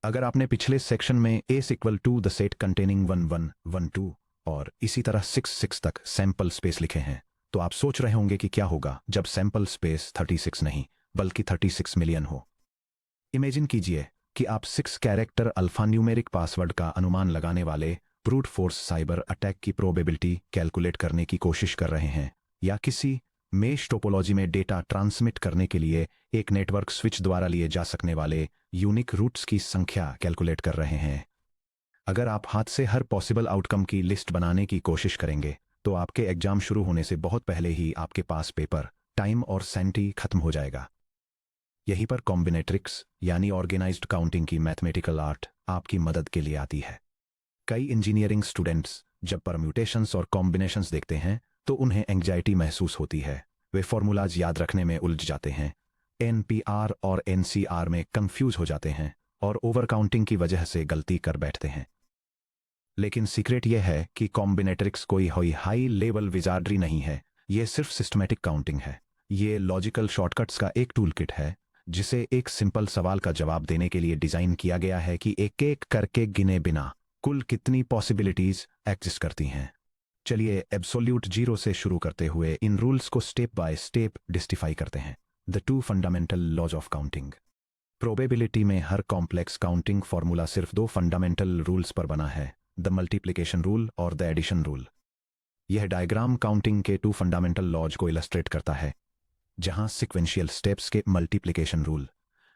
अगर आपने पिछले सेक्शन में S equal to the set containing 1 1 1 2 और इसी तरह 6 6 तक सैंपल स्पेस लिखे हैं तो आप सोच रहे होंगे कि क्या होगा जब सैंपल स्पेस 36 नहीं बल्कि 36 मिलियन हो। इमेजिन कीजिए कि आप 6 कैरेक्टर अल्फान्यूमेरिक पासवर्ड का अनुमान लगाने वाले ब्रूट फोर्स साइबर अटैक की प्रोबेबिलिटी कैलकुलेट करने की कोशिश कर रहे हैं, या किसी मेश टोपोलॉजी में डेटा ट्रांसमिट करने के लिए एक नेटवर्क स्विच द्वारा लिए जा सकने वाले यूनिक रूट्स की संख्या कैलकुलेट कर रहे हैं। अगर आप हाथ से हर पॉसिबल आउटकम की लिस्ट बनाने की कोशिश करेंगे तो आपके एग्जाम शुरू होने से बहुत पहले ही आपके पास पेपर, टाइम और सैनिटी खत्म हो जाएगा। यहीं पर कॉम्बिनेट्रिक्स यानी ऑर्गेनाइज्ड काउंटिंग की मैथमेटिकल आर्ट आपकी मदद के लिए आती है। कई इंजीनियरिंग स्टूडेंट्स जब परम्यूटेशंस और कॉम्बिनेशंस देखते हैं तो उन्हें एंग्जाइटी महसूस होती है। वे फॉर्मूलाज याद रखने में उलझ जाते हैं, एनपीआर और एनसीआर में कंफ्यूज हो जाते हैं और ओवर काउंटिंग की वजह से गलती कर बैठते हैं। लेकिन सीक्रेट यह है कि कॉम्बिनेट्रिक्स कोई हाई लेवल विजार्डरी नहीं है, यह सिर्फ सिस्टमैटिक काउंटिंग है। ये लॉजिकल शॉर्टकट्स का एक टूल किट है जिसे एक सिंपल सवाल का जवाब देने के लिए डिजाइन किया गया है कि एक एक करके गिने बिना कुल कितनी पॉसिबिलिटीज एग्जिस्ट करती हैं। चलिए एब्सोल्यूट जीरो से शुरू करते हुए इन रूल्स को स्टेप बाय स्टेप डिस्टिफाई करते हैं। The 2 fundamental laws of counting. Probability में हर कॉम्प्लेक्स काउंटिंग फॉर्मूला सिर्फ 2 फंडामेंटल रूल्स पर बना है, द मल्टीप्लिकेशन रूल और द एडिशन रूल। यह डायग्राम काउंटिंग के 2 फंडामेंटल लॉज को इलस्ट्रेट करता है, जहां सिक्वेंशियल स्टेप्स के मल्टीप्लिकेशन रूल,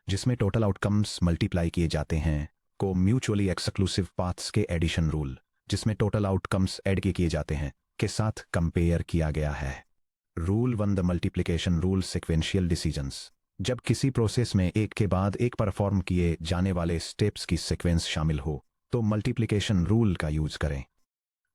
जिसमें टोटल आउटकम्स मल्टीप्लाई किए जाते हैं, को म्यूचुअली एक्सक्लूसिव पाथ्स के एडिशन रूल, जिसमें टोटल आउटकम्स ऐड किए जाते हैं, के साथ कंपेयर किया गया है। Rule 1 the multiplication rule sequential decisions. जब किसी प्रोसेस में एक के बाद एक परफॉर्म किए जाने वाले स्टेप्स की सीक्वेंस शामिल हो तो मल्टीप्लिकेशन रूल का यूज करें।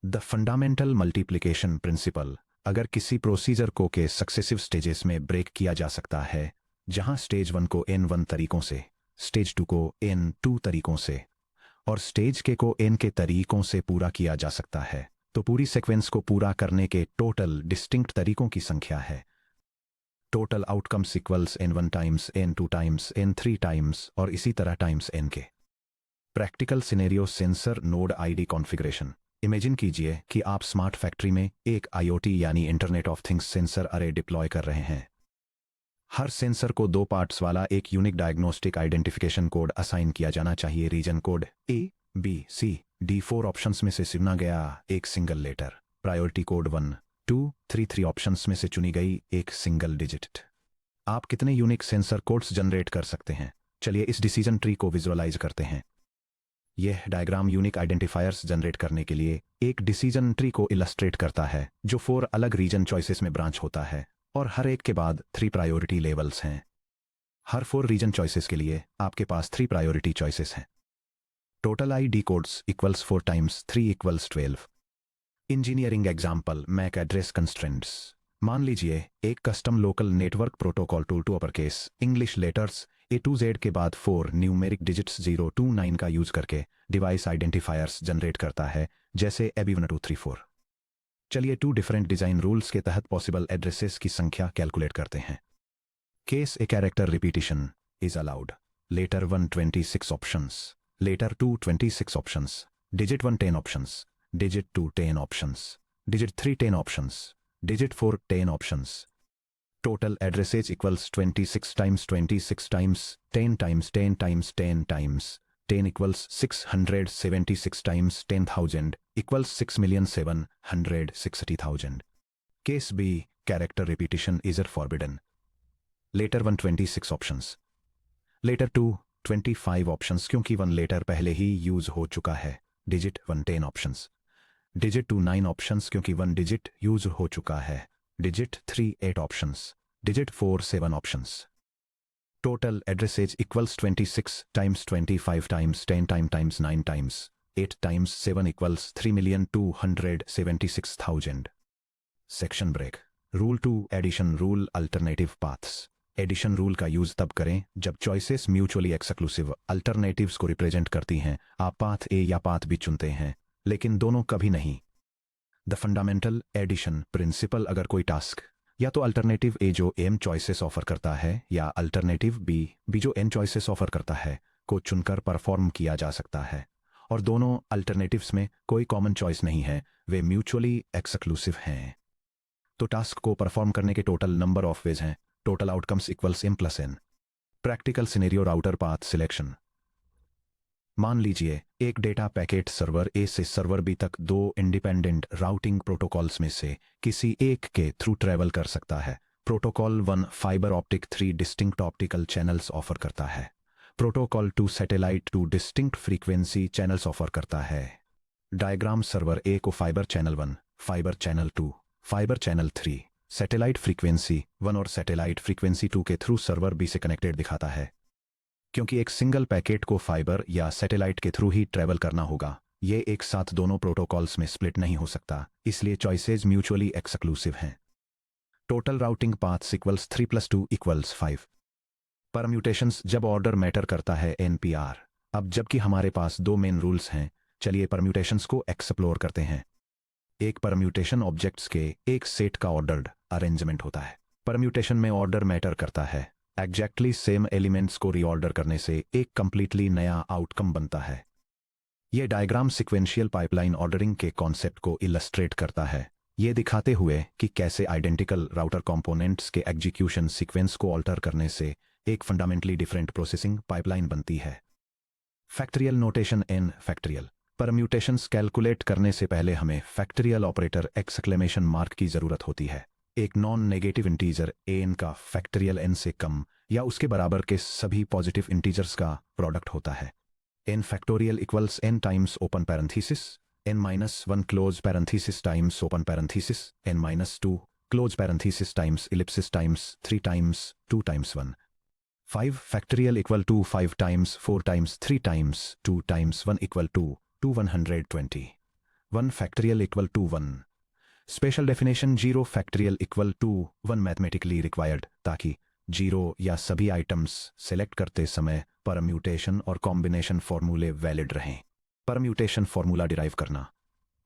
The fundamental multiplication principle. अगर किसी प्रोसीजर को के सक्सेसिव स्टेजेस में ब्रेक किया जा सकता है, जहां स्टेज 1 को N1 तरीकों से, स्टेज 2 को N2 तरीकों से और स्टेज के को N के तरीकों से पूरा किया जा सकता है, तो पूरी सीक्वेंस को पूरा करने के टोटल डिस्टिंक्ट तरीकों की संख्या है। Total outcomes equals N1 times N2 times N3 times और इसी तरह टाइम्स N के। Practical scenario sensor node ID configuration. Imagine कीजिए कि आप स्मार्ट फैक्ट्री में एक IoT यानी इंटरनेट ऑफ थिंग्स सेंसर अरे डिप्लॉय कर रहे हैं। हर सेंसर को 2 पार्ट्स वाला एक unique diagnostic identification code assign किया जाना चाहिए। Region code A B C D 4 options में से चुना गया एक single letter. Priority code 1 2 3 3 options में से चुनी गई एक सिंगल डिजिट। आप कितने यूनिक सेंसर कोड्स जनरेट कर सकते हैं? चलिए इस डिसीजन ट्री को विजुअलाइज करते हैं। यह डायग्राम यूनिक आइडेंटिफायर्स जनरेट करने के लिए एक डिसीजन ट्री को इलस्ट्रेट करता है, जो 4 अलग रीजन चॉइसेस में ब्रांच होता है और हर एक के बाद 3 प्रायोरिटी लेवल्स हैं। हर 4 रीजन चॉइसेस के लिए आपके पास 3 प्रायोरिटी चॉइसेस हैं। Total ID codes equals 4 times 3 equals 12। Engineering example, MAC address constraints. मान लीजिए एक custom local network protocol two upper case English letters A to Z के बाद 4 न्यूमेरिक डिजिट्स 0 to 9 का यूज करके डिवाइस आइडेंटिफायर्स जनरेट करता है, जैसे AB 1 2 3 4। चलिए 2 डिफरेंट डिजाइन रूल्स के तहत पॉसिबल एड्रेसेस की संख्या कैलकुलेट करते हैं। Case A character repetition is allowed. Letter 1 26 options, letter 2 26 options, digit 1 10 options, digit 2 10 options, digit 3 10 options, digit 4 10 options. Total addresses equals 26 times 26 times 10 times 10 times 10 times 10 equals 676 times 10,000 equals 6,760,000. Case B, character repetition is forbidden. Later 1 26 options. Later 2 25 options क्योंकि 1 later पहले ही use हो चुका है। Digit 1 10 options. Digit 2 9 options क्योंकि 1 digit use हो चुका है। Digit 3 8 options. Digit 4 7 options. Total addresses equals 26 times 25 times 10 times 9 times 8 times 7 equals 3,276,000. Section break. Rule 2 Addition Rule Alternative Paths. Addition rule का यूज तब करें जब चॉइसेस म्यूचुअली एक्सक्लूसिव अल्टरनेटिव्स को represent करती हैं। आप पाथ ए या पाथ बी चुनते हैं, लेकिन दोनों कभी नहीं। The fundamental addition principle. अगर कोई टास्क या तो अल्टरनेटिव ए जो M चॉइसेस ऑफर करता है या अल्टरनेटिव बी जो N चॉइसेस ऑफर करता है को चुनकर परफॉर्म किया जा सकता है और दोनों अल्टरनेटिव्स में कोई कॉमन चॉइस नहीं है, वे म्यूचुअली एक्सक्लूसिव हैं। तो टास्क को परफॉर्म करने के टोटल नंबर ऑफ वेज हैं। Total outcomes equals m plus n। Practical scenario router path selection. मान लीजिए एक डेटा पैकेट सर्वर ए से सर्वर बी तक दो इंडिपेंडेंट राउटिंग प्रोटोकॉल्स में से किसी एक के थ्रू ट्रैवल कर सकता है। Protocol 1 fibre optic 3 distinct optical channels offer करता है। Protocol 2 satellite 2 distinct frequency channels offer करता है। डायग्राम सर्वर ए को fibre channel 1, fibre channel 2, fibre channel 3, satellite frequency 1 और सैटेलाइट फ्रीक्वेंसी 2 के थ्रू सर्वर बी से कनेक्टेड दिखाता है। क्योंकि एक सिंगल पैकेट को फाइबर या सैटेलाइट के थ्रू ही ट्रैवल करना होगा, ये एक साथ दोनों प्रोटोकॉल्स में स्प्लिट नहीं हो सकता, इसलिए चॉइसेज म्यूचुअली एक्सक्लूसिव हैं। Total routing paths equals 3 + 2 = 5। Permutations जब ऑर्डर मैटर करता है NPR। अब जबकि हमारे पास दो मेन रूल्स हैं, चलिए परम्यूटेशंस को एक्सप्लोर करते हैं। एक परम्यूटेशन ऑब्जेक्ट्स के एक सेट का ऑर्डर्ड अरेंजमेंट होता है। परम्यूटेशन में ऑर्डर मैटर करता है। एग्जैक्टली सेम एलिमेंट्स को रीऑर्डर करने से एक कंप्लीटली नया आउटकम बनता है। यह डायग्राम सिक्वेंशियल पाइपलाइन ऑर्डरिंग के कॉन्सेप्ट को इलस्ट्रेट करता है, ये दिखाते हुए कि कैसे आइडेंटिकल राउटर कंपोनेंट्स के एग्जीक्यूशन सीक्वेंस को ऑल्टर करने से एक फंडामेंटली डिफरेंट प्रोसेसिंग पाइपलाइन बनती है। Factorial notation n factorial. Permutations calculate करने से पहले हमें फैक्टरियल ऑपरेटर एक्सक्लेमेशन मार्क की जरूरत होती है। एक नॉन नेगेटिव इंटीजर an का फैक्टरियल n से कम या उसके बराबर के सभी पॉजिटिव इंटीजर्स का प्रोडक्ट होता है। n factorial equals n times open parenthesis n-1 close parenthesis times open parenthesis n-2 close parenthesis times ellipsis times 3 times 2 times 1। 5 factorial equal to 5 times 4 times 3 times 2 times 1 equal to 120। 1 factorial equal to 1। Special definition 0 factorial equal to 1 mathematically required, ताकि 0 या सभी items select करते समय permutation और combination फॉर्मूले valid रहें। Permutation formula derive करना।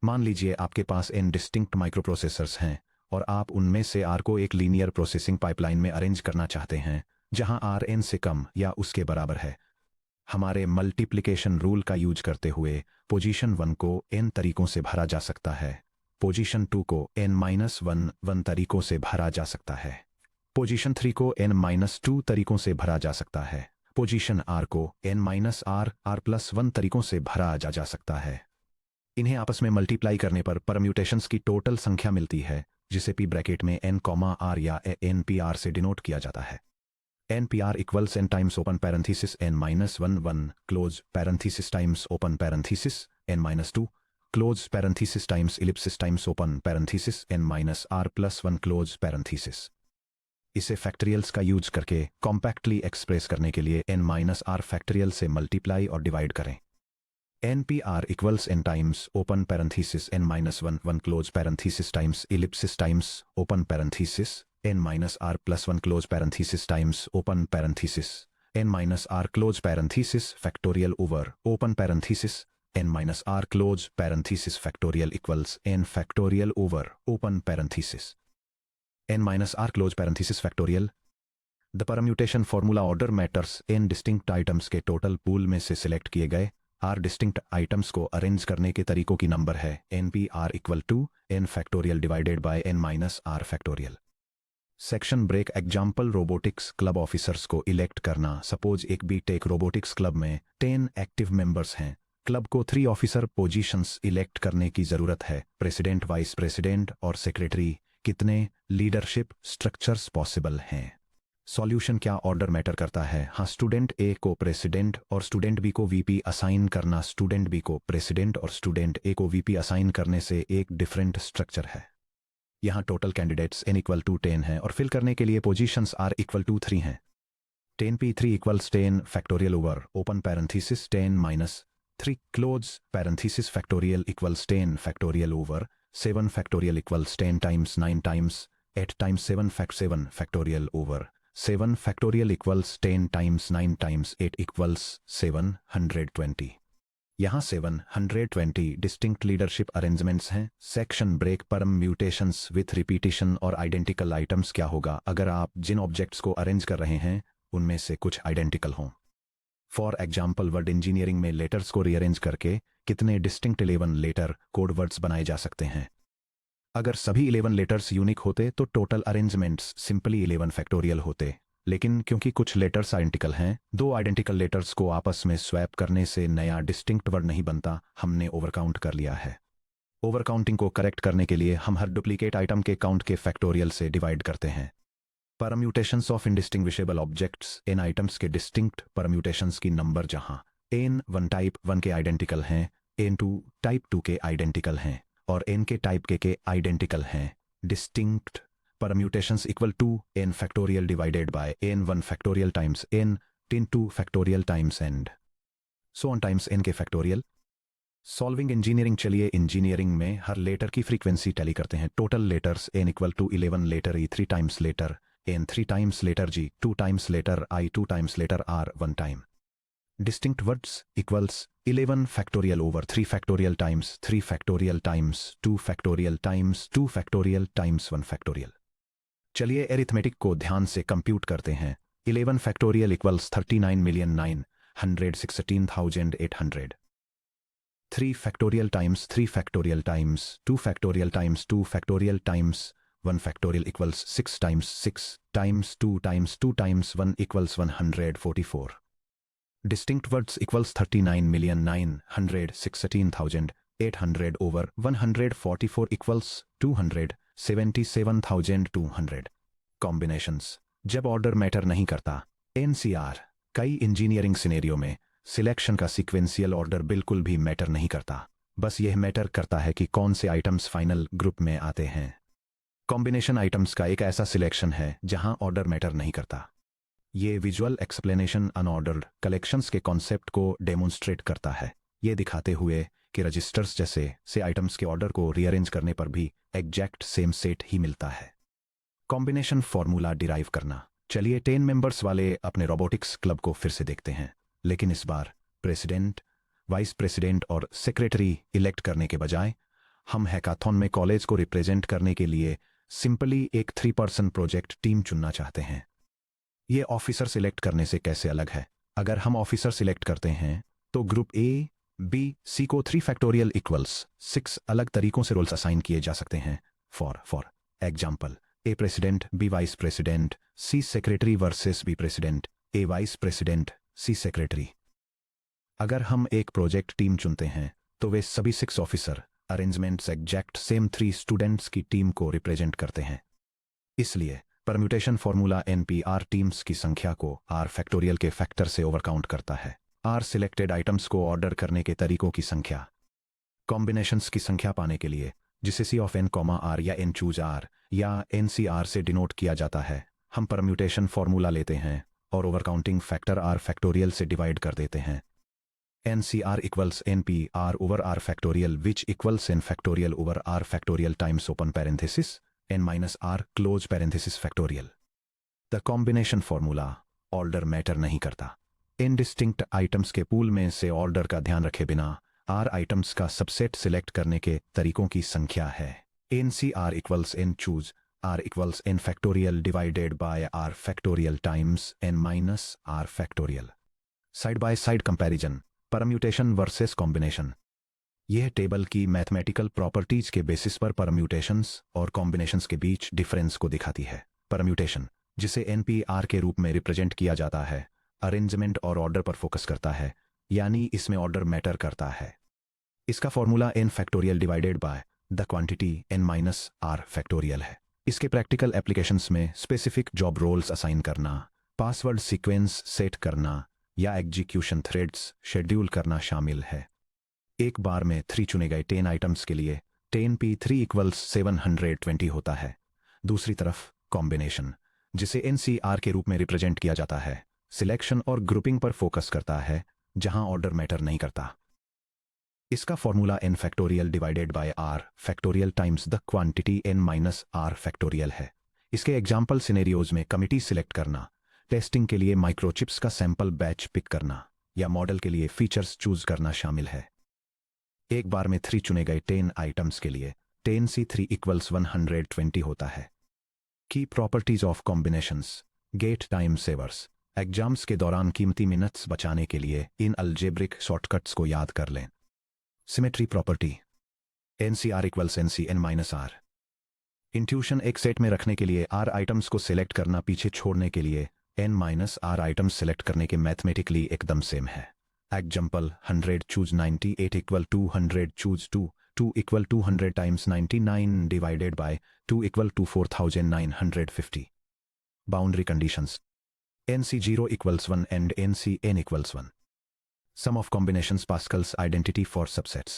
मान लीजिए आपके पास n डिस्टिंक्ट माइक्रोप्रोसेसर्स हैं और आप उनमें से r को एक लीनियर प्रोसेसिंग पाइपलाइन में अरेंज करना चाहते हैं जहां r n से कम या उसके बराबर है। हमारे मल्टीप्लिकेशन रूल का यूज करते हुए पोजीशन 1 को n तरीकों से भरा जा सकता है, पोजीशन 2 को n-1 तरीकों से भरा जा सकता है, पोजीशन 3 को n-2 तरीकों से भरा जा सकता है, पोजीशन r को n-r+1 तरीकों से भरा जा सकता है। इन्हें आपस में मल्टीप्लाई करने पर परम्यूटेशंस की टोटल संख्या मिलती है, जिसे p ब्रैकेट में n, r या NPR से डिनोट किया जाता है। NPR equals n times open parenthesis n-1 close parenthesis times open parenthesis n-2 close parenthesis times ellipsis times open parenthesis n-r+1 close parenthesis. इसे फैक्टरियल्स का यूज करके कॉम्पैक्टली एक्सप्रेस करने के लिए n-r फैक्टरियल से मल्टीप्लाई और डिवाइड करें। NPR equals n times open parenthesis n-1 close parenthesis times ellipsis times open parenthesis n-r+1 close parenthesis times open parenthesis n-r close parenthesis factorial over open parenthesis n-r close parenthesis factorial equals n factorial over open parenthesis n-r close parenthesis factorial. The permutation formula order matters n distinct items के total pool में से select किए गए r distinct items को arrange करने के तरीकों की नंबर है NPR equal to n factorial divided by n-r factorial. Section break example robotics club officers को इलेक्ट करना। सपोज एक बीटेक रोबोटिक्स क्लब में 10 एक्टिव मेंबर्स हैं। क्लब को 3 ऑफिसर पोजीशंस इलेक्ट करने की जरूरत है, प्रेसिडेंट, वाइस प्रेसिडेंट और सेक्रेटरी। कितने लीडरशिप स्ट्रक्चर्स पॉसिबल हैं? सॉल्यूशन क्या ऑर्डर मैटर करता है? हाँ, स्टूडेंट ए को प्रेसिडेंट और स्टूडेंट बी को वीपी असाइन करना। स्टूडेंट बी को प्रेसिडेंट और स्टूडेंट ए को वीपी असाइन करने से एक डिफरेंट स्ट्रक्चर है। यहाँ total candidates n equal to 10 है और फिल करने के लिए पोजीशंस r इक्वल टू 3 हैं। 10p3 equals 10 factorial over open parenthesis 10-3 close parenthesis factorial equals 10 factorial over 7 factorial equals 10 times 9 times 8 times 7 factorial over 7 factorial equals 10 times 9 times 8 equals 720। यहाँ 720 distinct leadership arrangements हैं। Section break permutations with repetition और identical items क्या होगा अगर आप जिन objects को arrange कर रहे हैं उनमें से कुछ आइडेंटिकल हों? फॉर एग्जाम्पल वर्ड इंजीनियरिंग में लेटर्स को रीअरेंज करके कितने डिस्टिंक्ट 11 लेटर कोड वर्ड्स बनाए जा सकते हैं। अगर सभी 11 लेटर्स यूनिक होते तो टोटल अरेंजमेंट्स सिंपली 11 फैक्टोरियल होते, लेकिन क्योंकि कुछ लेटर्स आइडेंटिकल हैं, दो आइडेंटिकल लेटर्स को आपस में स्वैप करने से नया डिस्टिंक्ट वर्ड नहीं बनता, हमने ओवरकाउंट कर लिया है। ओवरकाउंटिंग को करेक्ट करने के लिए हम हर डुप्लीकेट आइटम के काउंट के फैक्टोरियल से डिवाइड करते हैं। Permutations of indistinguishable objects, in items के डिस्टिंक्ट परम्यूटेशंस की नंबर जहां एन 1 टाइप 1 के आइडेंटिकल हैं, एन 2 टाइप 2 के आइडेंटिकल हैं और एन के टाइप के आइडेंटिकल हैं। Distinct permutations equal to n factorial divided by n 1 factorial times n 2 factorial times and so on times n k factorial. Solving engineering. चलिए engineering में हर लेटर की फ्रीक्वेंसी टैली करते हैं। Total letters n equal to 11 letter E 3 times letter N 3 times letter G 2 times letter I 2 times letter R 1 time. Distinct words equals 11 factorial over 3 factorial times 3 factorial times 2 factorial times 2 factorial times 1 factorial. चलिए arithmetic को ध्यान से compute करते हैं। 11 factorial equals 39,916,800। 3 factorial times 3 factorial times 2 factorial times 2 factorial times 1 factorial equals 6 times 6 times 2 times 2 times 1 equals 144। Distinct words equals 39,916,800 over 144 equals 277,200। Combinations. जब order matter नहीं करता। NCR. कई इंजीनियरिंग सिनेरियो में सिलेक्शन का सीक्वेंशियल ऑर्डर बिल्कुल भी matter नहीं करता, बस यह मैटर करता है कि कौन से आइटम्स फाइनल ग्रुप में आते हैं। कॉम्बिनेशन आइटम्स का एक ऐसा सिलेक्शन है जहां ऑर्डर मैटर नहीं करता। ये विजुअल एक्सप्लेनेशन अनऑर्डर्ड कलेक्शंस के कॉन्सेप्ट को डेमोन्स्ट्रेट करता है, ये दिखाते हुए कि रजिस्टर्स जैसे से आइटम्स के ऑर्डर को रीअरेंज करने पर भी एग्जैक्ट सेम सेट ही मिलता है। कॉम्बिनेशन फॉर्मूला डिराइव करना। चलिए 10 मेंबर्स वाले अपने रोबोटिक्स क्लब को फिर से देखते हैं, लेकिन इस बार प्रेसिडेंट, वाइस प्रेसिडेंट और सेक्रेटरी इलेक्ट करने के बजाय हम हैकाथॉन में कॉलेज को रिप्रेजेंट करने के लिए सिंपली एक 3 पर्सन प्रोजेक्ट टीम चुनना चाहते हैं। ये ऑफिसर सिलेक्ट करने से कैसे अलग है? अगर हम ऑफिसर सिलेक्ट करते हैं तो ग्रुप ए, बी, सी को 3 फैक्टोरियल इक्वल्स 6 अलग तरीकों से रोल्स असाइन किए जा सकते हैं। For example, A president, B vice president, C secretary versus B president, A vice president, C secretary. अगर हम एक प्रोजेक्ट टीम चुनते हैं तो वे सभी 6 officer arrangements exact same 3 students की टीम को रिप्रेजेंट करते हैं। इसलिए परम्यूटेशन फॉर्मूला एनपीआर टीम्स की संख्या को आर फैक्टोरियल के फैक्टर से ओवरकाउंट करता है। आर सिलेक्टेड आइटम्स को ऑर्डर करने के तरीकों की संख्या। कॉम्बिनेशंस की संख्या पाने के लिए, जिसे C of n comma r या एन चूज आर या एनसीआर से डिनोट किया जाता है, हम परम्यूटेशन फॉर्मूला लेते हैं और ओवरकाउंटिंग फैक्टर आर फैक्टोरियल से डिवाइड कर देते हैं। NCr equals nPr over r factorial which equals n factorial over r factorial times open parenthesis n minus r close parenthesis factorial. The combination formula order matter नहीं करता। Indistinct items के pool में से order का ध्यान रखे बिना r items का सबसेट सिलेक्ट करने के तरीकों की संख्या है। NCr equals n choose r equals n factorial divided by r factorial times n minus r factorial. Side by side comparison, permutation versus combination. यह टेबल की मैथमेटिकल प्रॉपर्टीज के बेसिस पर परम्यूटेशंस और कॉम्बिनेशंस के बीच डिफरेंस को दिखाती है। परम्यूटेशन, जिसे एनपीआर के रूप में रिप्रेजेंट किया जाता है, अरेंजमेंट और ऑर्डर पर फोकस करता है, यानी इसमें ऑर्डर मैटर करता है। इसका formula n factorial divided by the quantity n minus r factorial है। इसके प्रैक्टिकल एप्लीकेशंस में स्पेसिफिक जॉब रोल्स असाइन करना, पासवर्ड सीक्वेंस सेट करना या एग्जीक्यूशन थ्रेड्स शेड्यूल करना शामिल है। एक बार में 3 चुने गए 10 आइटम्स के लिए 10p3 इक्वल्स 720 होता है। दूसरी तरफ कॉम्बिनेशन, जिसे एनसीआर के रूप में रिप्रेजेंट किया जाता है, सिलेक्शन और ग्रुपिंग पर फोकस करता है, जहां ऑर्डर मैटर नहीं करता। इसका formula n factorial divided by r factorial times the quantity n minus r factorial है। इसके एग्जाम्पल सिनेरियोज में कमिटी सिलेक्ट करना, टेस्टिंग के लिए माइक्रोचिप्स का सैंपल बैच पिक करना या मॉडल के लिए फीचर्स चूज करना शामिल है। एक बार में 3 चुने गए 10 आइटम्स के लिए 10c3 इक्वल्स 120 होता है। Key properties of combinations, get time savers. Exams के दौरान कीमती मिनट्स बचाने के लिए इन अलजेब्रिक शॉर्टकट्स को याद कर लें। Symmetry property NCR equals NCN minus R। Intuition एक सेट में रखने के लिए R आइटम्स को सिलेक्ट करना पीछे छोड़ने के लिए N minus R items select करने के मैथमेटिकली एकदम सेम है। Example 100 choose 98 equal 200 choose 2 equal 200 times 99 divided by 2 equal to 4950। Boundary conditions NC0 equals 1 and NCN equals 1. Sum of combinations Pascal's identity for subsets.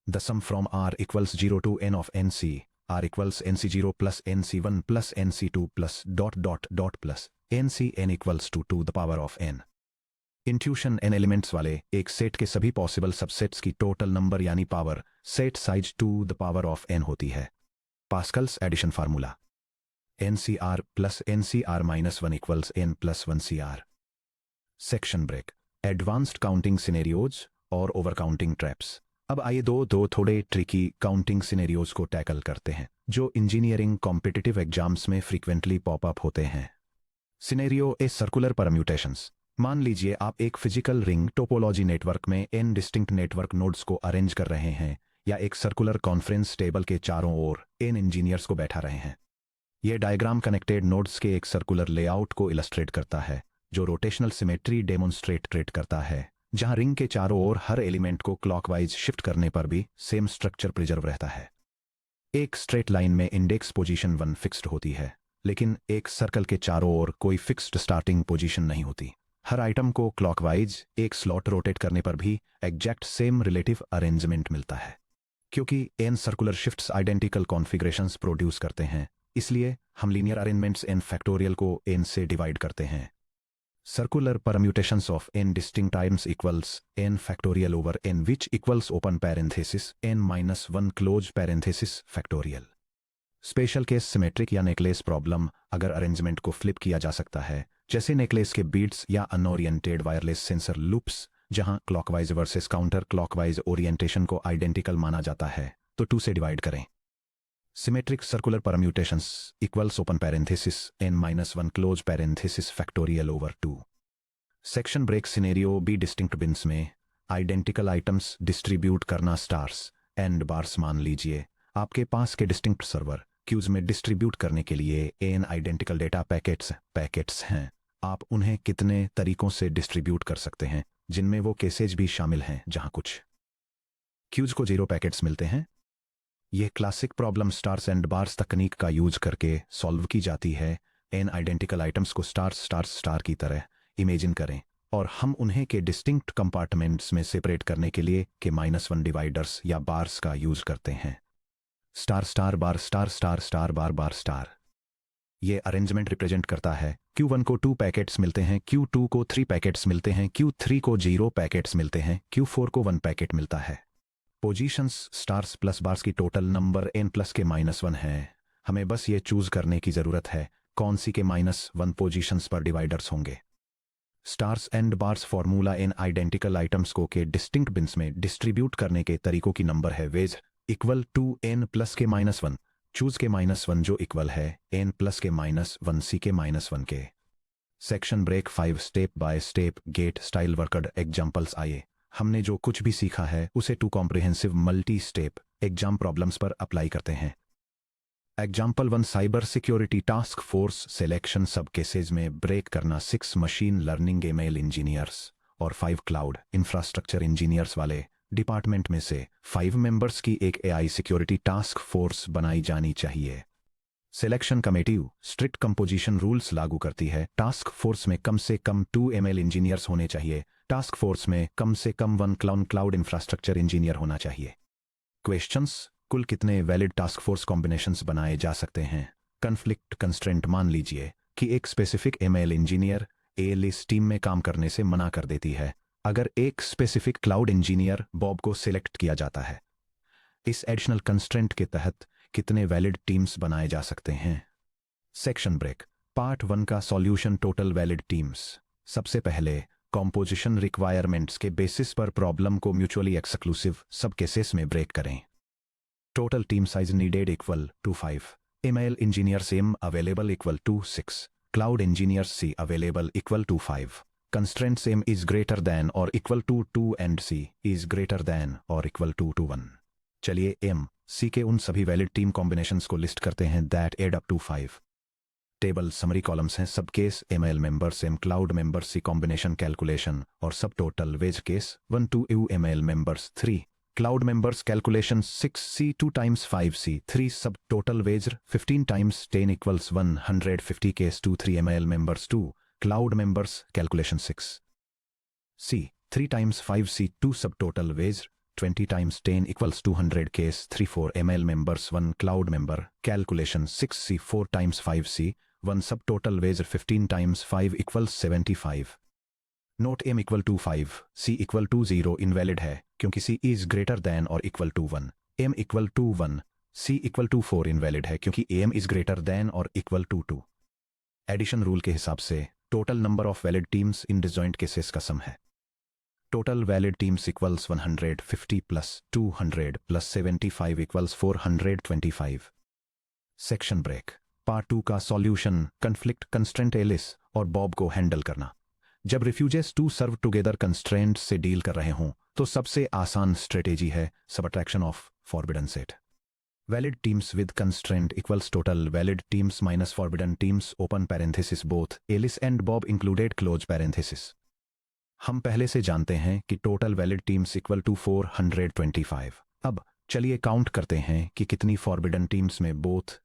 The sum from R equals 0 to n of NC, R equals NC0 plus NC1 plus NC2 plus plus NCN equals to 2 the power of n. Intuition n elements वाले एक set के सभी possible subsets की total number यानी power set size 2 the power of n होती है। Pascal's addition formula NCR plus NCR minus 1 equals N plus 1 CR. Section break advanced counting scenarios और over counting traps. अब आइए दो थोड़े ट्रिकी काउंटिंग सिनेरियोज को tackle करते हैं जो इंजीनियरिंग कॉम्पिटिटिव एग्जाम्स में फ्रीक्वेंटली पॉप अप होते हैं। Scenario A circular permutations. मान लीजिए आप एक फिजिकल रिंग टोपोलॉजी नेटवर्क में n डिस्टिंक्ट नेटवर्क नोड्स को अरेंज कर रहे हैं या एक सर्कुलर कॉन्फ्रेंस टेबल के चारों ओर n इंजीनियर्स को बैठा रहे हैं। यह डायग्राम कनेक्टेड नोड्स के एक सर्कुलर लेआउट को इलस्ट्रेट करता है जो रोटेशनल सिमेट्री डेमोन्स्ट्रेट करता है, जहां रिंग के चारों ओर हर एलिमेंट को क्लॉकवाइज शिफ्ट करने पर भी सेम स्ट्रक्चर प्रिजर्व रहता है। एक स्ट्रेट लाइन में इंडेक्स पोजीशन 1 फिक्स्ड होती है, लेकिन एक सर्कल के चारों ओर कोई फिक्स्ड स्टार्टिंग पोजीशन नहीं होती। हर आइटम को क्लॉकवाइज एक स्लॉट रोटेट करने पर भी एग्जैक्ट सेम रिलेटिव अरेंजमेंट मिलता है। क्योंकि n circular shifts identical configurations produce करते हैं, इसलिए हम लीनियर अरेंजमेंट्स n फैक्टोरियल को n से डिवाइड करते हैं। Circular permutations of n distinct items equals n factorial over n which equals open parenthesis n minus 1 close parenthesis factorial. Special case symmetric या necklace problem अगर arrangement को flip किया जा सकता है, जैसे नेकलेस के बीड्स या अनओरिएंटेड वायरलेस सेंसर लूप्स, जहां clockwise versus counter clockwise orientation को आइडेंटिकल माना जाता है, तो 2 से डिवाइड करें। Symmetric circular permutations equals open parenthesis n minus 1 close parenthesis factorial over 2। Section break scenario B distinct bins में आइडेंटिकल आइटम्स डिस्ट्रीब्यूट करना स्टार्स एंड बार्स। मान लीजिए आपके पास के डिस्टिंक्ट सर्वर क्यूज में डिस्ट्रीब्यूट करने के लिए n आइडेंटिकल डेटा पैकेट्स हैं। आप उन्हें कितने तरीकों से डिस्ट्रीब्यूट कर सकते हैं, जिनमें वो केसेज भी शामिल हैं जहां कुछ क्यूज को 0 पैकेट्स मिलते हैं। यह classic problem stars and bars तकनीक का यूज करके सॉल्व की जाती है। n आइडेंटिकल आइटम्स को स्टार की तरह इमेजिन करें और हम उन्हें के डिस्टिंक्ट कंपार्टमेंट्स में सेपरेट करने के लिए के -1 डिवाइडर्स या बार्स का यूज करते हैं। स्टार बार स्टार। ये अरेंजमेंट रिप्रेजेंट करता है Q1 को 2 पैकेट्स मिलते हैं, Q2 को 3 पैकेट्स मिलते हैं, Q3 को 0 पैकेट्स मिलते हैं, Q4 को 1 पैकेट मिलता है। पोजीशंस स्टार्स प्लस बार्स की total number n plus k -1 है। हमें बस ये चूज करने की जरूरत है कौन सी के -1 पोजीशंस पर डिवाइडर्स होंगे। Stars and bars formula n identical items को के डिस्टिंक्ट बिन्स में डिस्ट्रीब्यूट करने के तरीकों की नंबर है ways equal to n plus k -1 choose के -1 जो इक्वल है n plus k -1 c k -1 k. Section break 5 step by step GATE style worked examples. आइए हमने जो कुछ भी सीखा है उसे 2 comprehensive multi step exam problems पर अप्लाई करते हैं। Example 1 cyber security task force selection sub cases में ब्रेक करना 6 मशीन लर्निंग ML इंजीनियर्स और 5 क्लाउड इंफ्रास्ट्रक्चर इंजीनियर्स वाले डिपार्टमेंट में से 5 मेंबर्स की एक AI सिक्योरिटी टास्क फोर्स बनाई जानी चाहिए। Selection committee strict composition rules लागू करती है। टास्क फोर्स में कम से कम 2 ML इंजीनियर्स होने चाहिए। टास्क फोर्स में कम से कम 1 क्लाउड इंफ्रास्ट्रक्चर इंजीनियर होना चाहिए। क्वेश्चंस कुल कितने वैलिड टास्क फोर्स कॉम्बिनेशंस बनाए जा सकते हैं। कन्फ्लिक्ट कंस्ट्रेंट मान लीजिए कि एक specific ML engineer A list team में काम करने से मना कर देती है अगर एक स्पेसिफिक क्लाउड इंजीनियर बॉब को सिलेक्ट किया जाता है। इस एडिशनल कंस्ट्रेंट के तहत कितने वैलिड टीम्स बनाए जा सकते हैं। सेक्शन ब्रेक पार्ट 1 का सॉल्यूशन टोटल वैलिड टीम्स। सबसे पहले कॉम्पोजिशन रिक्वायरमेंट्स के बेसिस पर प्रॉब्लम को म्यूचुअली एक्सक्लूसिव सब केसेस में ब्रेक करें। Total team size needed equal to 5 ML engineer same available equal to 6 cloud engineers C available equal to 5. Constraints M is greater than or equal to 2 and C is greater than or equal to 1. चलिए M, C के उन सभी valid team combinations को list करते हैं that add up to 5. Table summary columns हैं sub case ML members M cloud members C combination calculation और sub total ways case 1 2 U ML members 3 cloud members calculation 6 C 2 times 5 C 3 sub total ways 15 times 10 equals 150 case 2 3 ML members 2 cloud members calculation 6 C 3 times 5 C 2 सब total veg 20 times 10 equals 200 case 3 4 ML members 1 cloud member calculation 6 C 4 times 5 C 1 subtotal wage 15 times 5 equals 75. Note M equal to 5 C equal to 0 invalid है क्योंकि C is greater than or equal to 1. M equal to 1 C equal to 4 invalid है क्योंकि AM is greater than or equal to 2. Addition rule के हिसाब से total number of valid teams in disjoint cases का सम है. Total valid teams equals 150 plus 200 plus 75 equals 425. Section break. Part 2 का solution conflict constraint Alice और Bob को handle करना. जब refuges to serve together constraints से डील कर रहे हों तो सबसे आसान स्ट्रेटेजी है subtraction of forbidden set. Valid teams with constraint equals total valid teams minus forbidden teams open parenthesis both Alice and Bob included close parenthesis. हम पहले से जानते हैं कि total valid teams equal to 425. अब चलिए काउंट करते हैं कि कितनी फॉरबिडन टीम्स में बोथ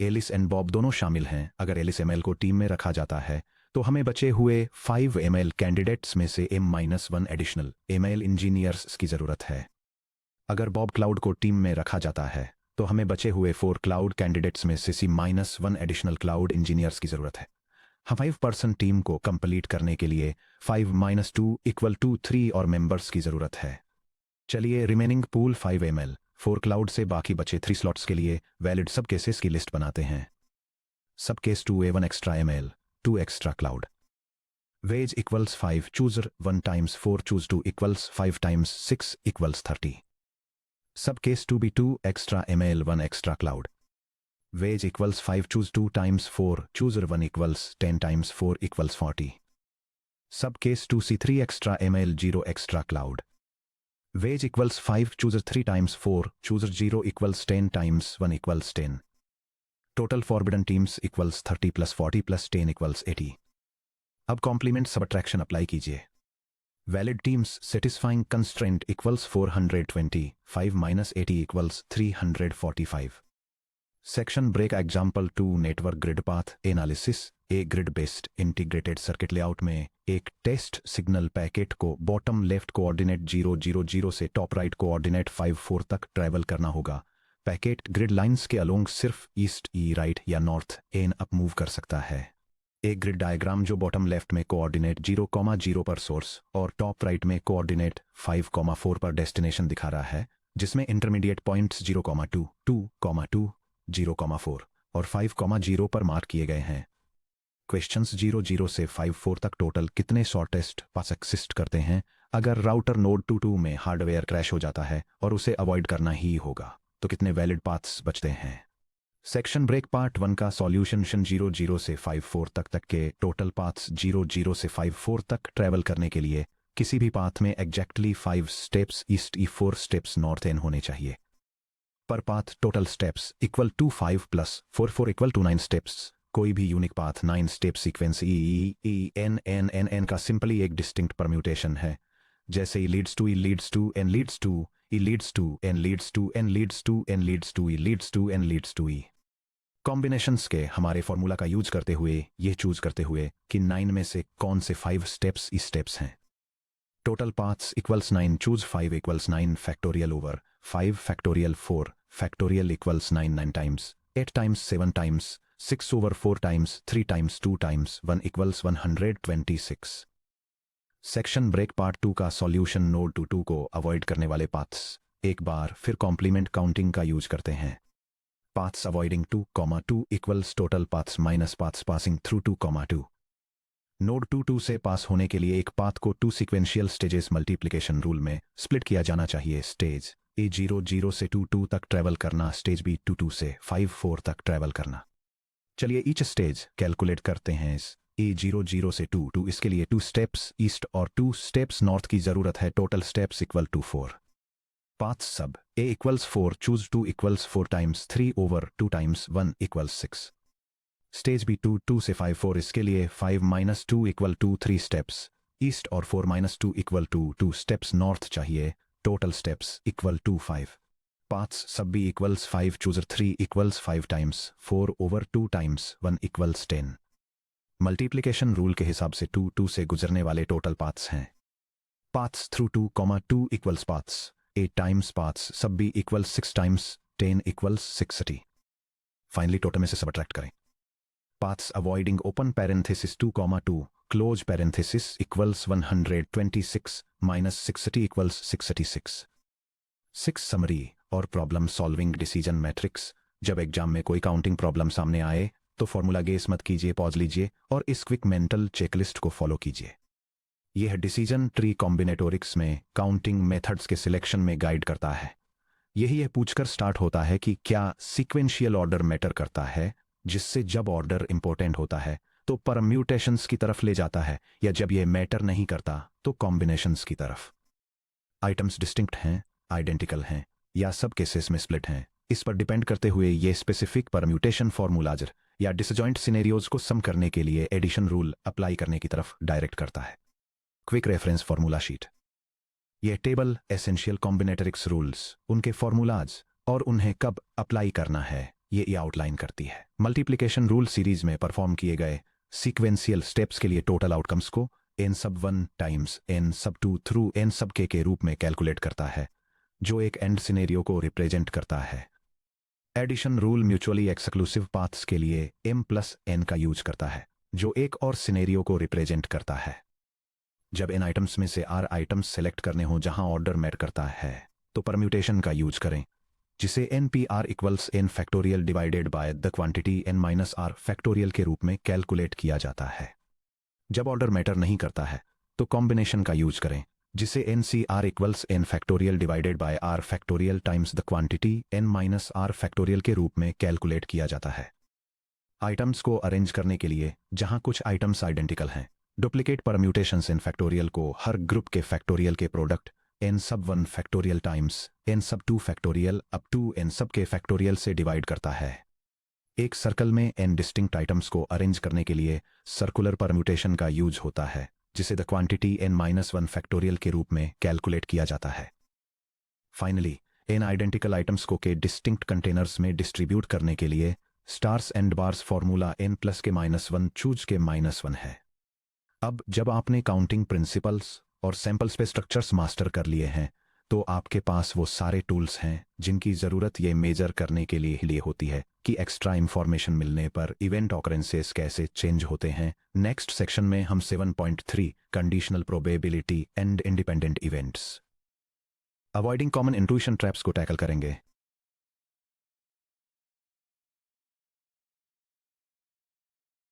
एलिस एंड बॉब दोनों शामिल हैं. अगर एलिस एमएल को टीम में रखा जाता है तो हमें बचे हुए 5 ML कैंडिडेट्स में से M-1 एडिशनल ML इंजीनियर्स की ज़रूरत है. अगर बॉब क्लाउड को टीम में रखा जाता है तो हमें बचे हुए 4 क्लाउड कैंडिडेट्स में से C-1 एडिशनल क्लाउड इंजीनियर्स की ज़रूरत है. हम 5% टीम को कंप्लीट करने के लिए 5 - 2 = 3 और मेंबर्स की ज़रूरत है. चलिए रिमेनिंग पूल 5 ML 4 क्लाउड से बाकी बचे 3 स्लॉट्स के लिए वैलिड सब केसेस की लिस्ट बनाते हैं. Sub case 2 1 extra ML 2 extra cloud. Ways equals 5 choose 1 times 4 choose 2 equals 5 times 6 equals 30. सब case 2 2 extra ML 1 extra cloud. Wage equals 5 choose 2 times 4 chooser 1 equals 10 times 4 equals 40. Sub case 2C 3 extra ML 0 extra cloud. Wage equals 5 chooser 3 times 4 chooser 0 equals 10 times 1 equals 10. Total forbidden teams equals 30 plus 40 plus 10 equals 80. अब complement subtraction apply कीजिए. Valid teams satisfying constraint equals 420 5 minus 80 equals 345. Section break example 2 network grid path analysis. A grid based integrated circuit layout में एक test signal packet को bottom left coordinate 0 से top right coordinate 5 तक travel करना होगा. Packet grid lines के along सिर्फ east ई right या नॉर्थ एन अप मूव कर सकता है. एक ग्रिड डायग्राम जो बॉटम लेफ्ट में कोऑर्डिनेट 0 पर सोर्स और टॉप राइट में कोऑर्डिनेट 5 पर डेस्टिनेशन दिखा रहा है, जिसमें इंटरमीडिएट पॉइंट्स 0 2 0 और 5 पर मार्क किए गए हैं. क्वेश्चंस 0 से 5 तक टोटल कितने शॉर्टेस्ट पाथ्स एक्सिस्ट करते हैं अगर राउटर नोड 2 में हार्डवेयर क्रैश हो जाता है और उसे अवॉइड करना ही होगा तो कितने वैलिड पाथ्स बचते हैं. सेक्शन ब्रेक पार्ट 1 का सॉल्यूशन 0 से 5 तक के टोटल पाथ्स 0 से 5 तक ट्रैवल करने के लिए किसी भी पाथ में exactly 5 steps east E 4 steps north N होने चाहिए. पर path total steps equal to 5 + 4 equal to 9 steps. कोई भी unique path 9 step sequence N का सिंपली एक डिस्टिंक्ट परम्यूटेशन है, जैसे E leads to N leads to E leads to N leads to N leads to N leads to E leads to N leads to E. Combinations के हमारे formula का use करते हुए यह choose करते हुए कि 9 में से कौन से 5 स्टेप्स ई स्टेप्स हैं. Total paths equals 9 choose 5 equals 9 factorial over 5 factorial 4 factorial equals 9 times 8 times 7 times 6 over 4 times 3 times 2 times 1 equals 126. Section break part 2 का सॉल्यूशन नोड 2 को अवॉइड करने वाले पाथ्स. एक बार फिर कॉम्प्लीमेंट काउंटिंग का यूज करते हैं. Paths avoiding 2, equals total paths minus paths passing through 2, node 2 से पास होने के लिए एक पाथ को 2 सीक्वेंशियल स्टेजेस मल्टीप्लिकेशन रूल में स्प्लिट किया जाना चाहिए. स्टेज ए 0 से 2 तक ट्रैवल करना, स्टेज बी 2 से 5 तक ट्रैवल करना. चलिए ईच स्टेज कैलकुलेट करते हैं। इस A00 से 2 इसके लिए 2 स्टेप्स ईस्ट और 2 स्टेप्स नॉर्थ की जरूरत है। Total steps equal to 4। Path sub A equals 4 choose 2 equals 4 times 3 over 2 times 1 equals 6। Stage B 2 से 5 4 इसके लिए 5 minus 2 equal to 3 steps east और 4 minus 2 equal to 2 steps north चाहिए। Total steps equal to 5। Paths sub B equals 5 choose 3 equals 5 times 4 over 2 times 1 equals 10। Multiplication rule के हिसाब से 2 से गुजरने वाले टोटल पाथ्स हैं। Paths through 2 equals paths 8 times paths sub B equals 6 times 10 equals 60। Finally total में से subtract करें। Paths avoiding open parenthesis 2 close parenthesis equals 126 minus 60 equals 636। 6 summary और प्रॉब्लम सॉल्विंग डिसीजन मैट्रिक्स। जब एग्जाम में कोई counting problem सामने आए तो फॉर्मूला गेस मत कीजिए, पॉज लीजिए और इस क्विक मेंटल चेकलिस्ट को फॉलो कीजिए। यह डिसीजन ट्री कॉम्बिनेटोरिक्स में काउंटिंग मेथड्स के सिलेक्शन में गाइड करता है। यही यह पूछकर स्टार्ट होता है कि क्या सीक्वेंशियल ऑर्डर मैटर करता है, जिससे जब ऑर्डर इंपॉर्टेंट होता है तो परम्यूटेशंस की तरफ ले जाता है, या जब यह मैटर नहीं करता तो कॉम्बिनेशंस की तरफ। आइटम्स डिस्टिंक्ट हैं, आइडेंटिकल हैं या सब केसेस में स्प्लिट हैं, इस पर डिपेंड करते हुए ये स्पेसिफिक परम्यूटेशन फॉर्मूलाज या डिसजॉइंट सिनेरियोज को सम करने के लिए एडिशन रूल अप्लाई करने की तरफ डायरेक्ट करता है। Quick reference formula sheet. यह टेबल एसेंशियल कॉम्बिनेटरिक्स रूल्स, उनके फॉर्मूलाज और उन्हें कब अप्लाई करना है ये आउटलाइन करती है। मल्टीप्लिकेशन रूल सीरीज में परफॉर्म किए गए सीक्वेंशियल स्टेप्स के लिए टोटल आउटकम्स को n सब 1 टाइम्स n सब 2 थ्रू n सब k के रूप में कैलकुलेट करता है, जो एक एंड सिनेरियो को रिप्रेजेंट करता है। Addition rule mutually exclusive paths के लिए m प्लस n का यूज करता है, जो एक और सिनेरियो को रिप्रेजेंट करता है। जब n आइटम्स में से r आइटम्स सेलेक्ट करने हो जहां ऑर्डर मैट करता है तो परम्यूटेशन का यूज करें, जिसे npr equals n factorial divided by the quantity n minus r factorial के रूप में कैलकुलेट किया जाता है। जब ऑर्डर मैटर नहीं करता है तो कॉम्बिनेशन का यूज करें, जिसे ncr equals n factorial divided bye r factorial times the quantity n minus r factorial के रूप में कैलकुलेट किया जाता है। आइटम्स को अरेंज करने के लिए जहां कुछ आइटम्स आइडेंटिकल हैं, डुप्लीकेट परम्यूटेशंस n फैक्टोरियल को हर ग्रुप के फैक्टोरियल के प्रोडक्ट n सब 1 फैक्टोरियल टाइम्स n सब 2 फैक्टोरियल अप टू n सब के फैक्टोरियल से डिवाइड करता है। एक सर्कल में n डिस्टिंक्ट आइटम्स को अरेंज करने के लिए सर्कुलर परम्यूटेशन का यूज होता है, जिसे द क्वांटिटी n-1 फैक्टोरियल के रूप में कैलकुलेट किया जाता है। फाइनली n आइडेंटिकल आइटम्स को के डिस्टिंक्ट कंटेनर्स में डिस्ट्रीब्यूट करने के लिए stars and bars formula n plus k -1 choose के -1 है। अब जब आपने काउंटिंग प्रिंसिपल्स और सैंपल्स पे स्ट्रक्चर्स मास्टर कर लिए हैं तो आपके पास वो सारे टूल्स हैं जिनकी ज़रूरत ये मेजर करने के लिए होती है कि एक्स्ट्रा इंफॉर्मेशन मिलने पर इवेंट ऑकरेंसेस कैसे चेंज होते हैं। नेक्स्ट सेक्शन में हम 7.3 conditional probability and independent events avoiding common intuition traps को टैकल करेंगे।